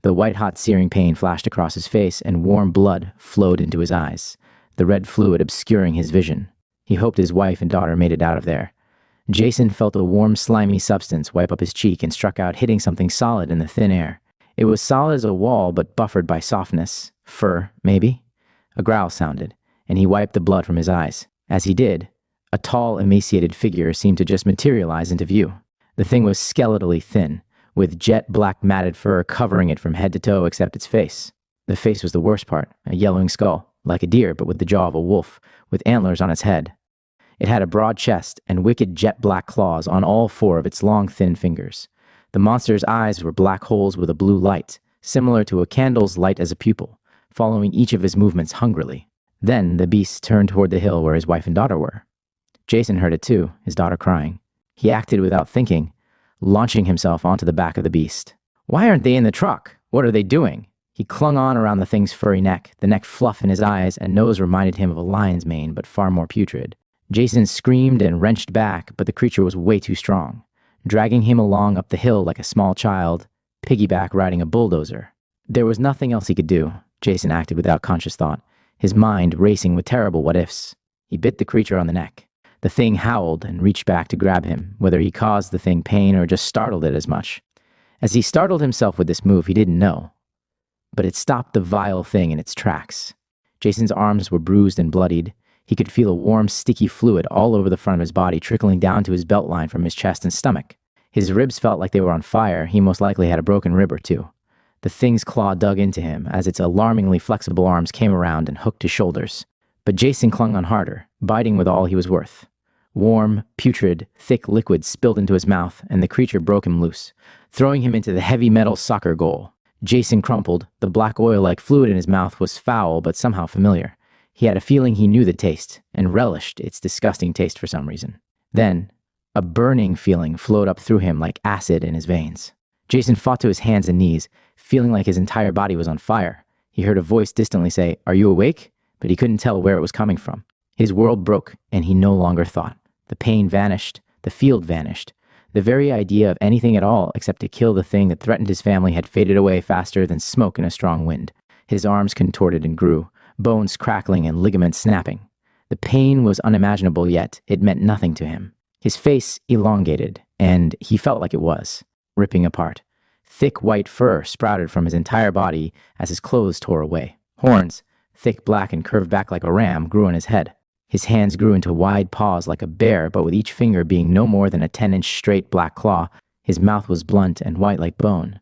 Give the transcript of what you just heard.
The white-hot searing pain flashed across his face, and warm blood flowed into his eyes, the red fluid obscuring his vision. He hoped his wife and daughter made it out of there. Jason felt a warm, slimy substance wipe up his cheek and struck out, hitting something solid in the thin air. It was solid as a wall, but buffered by softness. Fur, maybe? A growl sounded, and he wiped the blood from his eyes. As he did, a tall, emaciated figure seemed to just materialize into view. The thing was skeletally thin, with jet-black matted fur covering it from head to toe except its face. The face was the worst part, a yellowing skull, like a deer but with the jaw of a wolf, with antlers on its head. It had a broad chest and wicked jet-black claws on all four of its long, thin fingers. The monster's eyes were black holes with a blue light, similar to a candle's light as a pupil, following each of his movements hungrily. Then the beast turned toward the hill where his wife and daughter were. Jason heard it too, his daughter crying. He acted without thinking, launching himself onto the back of the beast. Why aren't they in the truck? What are they doing? He clung on around the thing's furry neck, the neck fluff in his eyes and nose reminded him of a lion's mane, but far more putrid. Jason screamed and wrenched back, but the creature was way too strong, dragging him along up the hill like a small child, piggyback riding a bulldozer. There was nothing else he could do. Jason acted without conscious thought, his mind racing with terrible what-ifs. He bit the creature on the neck. The thing howled and reached back to grab him, whether he caused the thing pain or just startled it as much. As he startled himself with this move, he didn't know. But it stopped the vile thing in its tracks. Jason's arms were bruised and bloodied. He could feel a warm, sticky fluid all over the front of his body trickling down to his belt line from his chest and stomach. His ribs felt like they were on fire. He most likely had a broken rib or two. The thing's claw dug into him as its alarmingly flexible arms came around and hooked his shoulders. But Jason clung on harder, biting with all he was worth. Warm, putrid, thick liquid spilled into his mouth, and the creature broke him loose, throwing him into the heavy metal soccer goal. Jason crumpled. The black oil-like fluid in his mouth was foul but somehow familiar. He had a feeling he knew the taste, and relished its disgusting taste for some reason. Then, a burning feeling flowed up through him like acid in his veins. Jason fought to his hands and knees, feeling like his entire body was on fire. He heard a voice distantly say, "Are you awake?" But he couldn't tell where it was coming from. His world broke, and he no longer thought. The pain vanished. The field vanished. The very idea of anything at all except to kill the thing that threatened his family had faded away faster than smoke in a strong wind. His arms contorted and grew, bones crackling and ligaments snapping. The pain was unimaginable, yet it meant nothing to him. His face elongated, and he felt like it was, ripping apart. Thick white fur sprouted from his entire body as his clothes tore away. Horns, thick black and curved back like a ram, grew on his head. His hands grew into wide paws like a bear, but with each finger being no more than a 10-inch straight black claw. His mouth was blunt and white like bone,